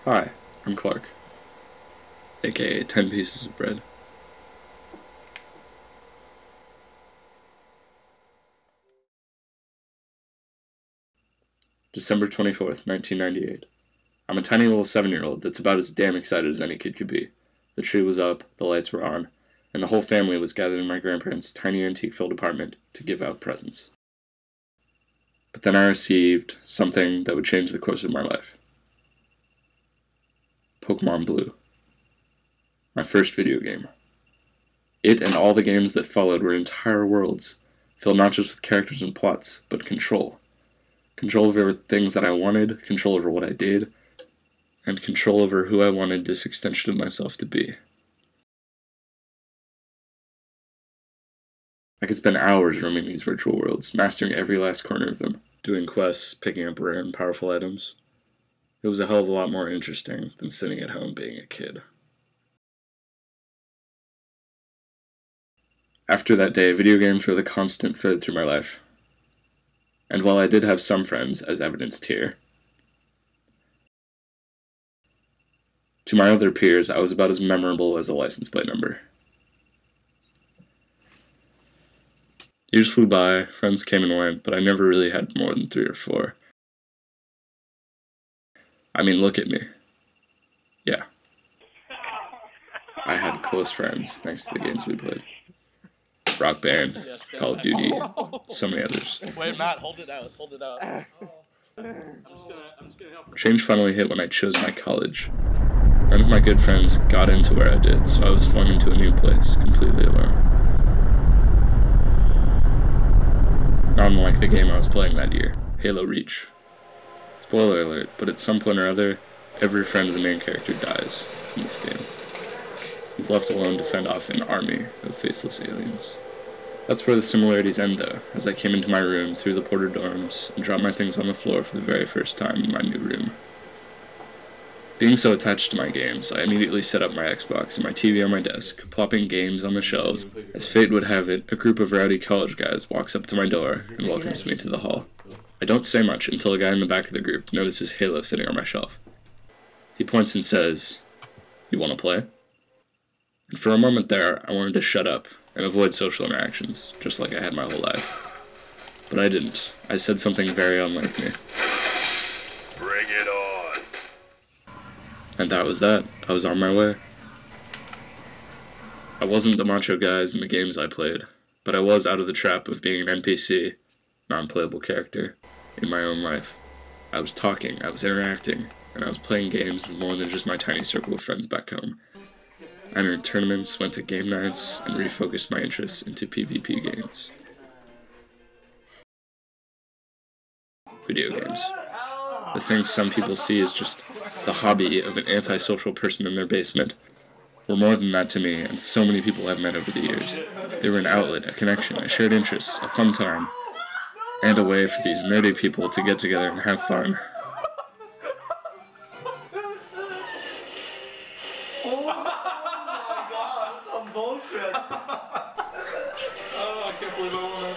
Hi, I'm Clark, aka 10 Pieces of Bread. December 24th, 1998. I'm a tiny little 7-year-old that's about as damn excited as any kid could be. The tree was up, the lights were on, and the whole family was gathered in my grandparents' tiny antique-filled apartment to give out presents. But then I received something that would change the course of my life. Pokemon Blue. My first video game. It and all the games that followed were entire worlds, filled not just with characters and plots, but control. Control over things that I wanted, control over what I did, and control over who I wanted this extension of myself to be. I could spend hours roaming these virtual worlds, mastering every last corner of them, doing quests, picking up rare and powerful items. It was a hell of a lot more interesting than sitting at home being a kid. After that day, video games were the constant thread through my life. And while I did have some friends, as evidenced here, to my other peers, I was about as memorable as a license plate number. Years flew by, friends came and went, but I never really had more than 3 or 4. I mean, look at me. Yeah. I had close friends, thanks to the games we played. Rock Band, Call of Duty, so many others. Wait, Matt, hold it out. Change finally hit when I chose my college. None of my good friends got into where I did, so I was flung into a new place, completely alone. Not unlike the game I was playing that year, Halo Reach. Spoiler alert, but at some point or other, every friend of the main character dies in this game. He's left alone to fend off an army of faceless aliens. That's where the similarities end though, as I came into my room through the Porter dorms and dropped my things on the floor for the very first time in my new room. Being so attached to my games, I immediately set up my Xbox and my TV on my desk, plopping games on the shelves. As fate would have it, a group of rowdy college guys walks up to my door and welcomes me to the hall. I don't say much until a guy in the back of the group notices Halo sitting on my shelf. He points and says, "You want to play?" And for a moment there, I wanted to shut up and avoid social interactions, just like I had my whole life. But I didn't. I said something very unlike me. Bring it on. And that was that. I was on my way. I wasn't the macho guys in the games I played, but I was out of the trap of being an NPC, non-playable character, in my own life. I was talking, I was interacting, and I was playing games with more than just my tiny circle of friends back home. I entered tournaments, went to game nights, and refocused my interests into PvP games. Video games. The thing some people see as just the hobby of an antisocial person in their basement were more than that to me, and so many people I've met over the years. They were an outlet, a connection, a shared interest, a fun time, and a way for these nerdy people to get together and have fun. Bullshit. Oh, I can't believe I won that.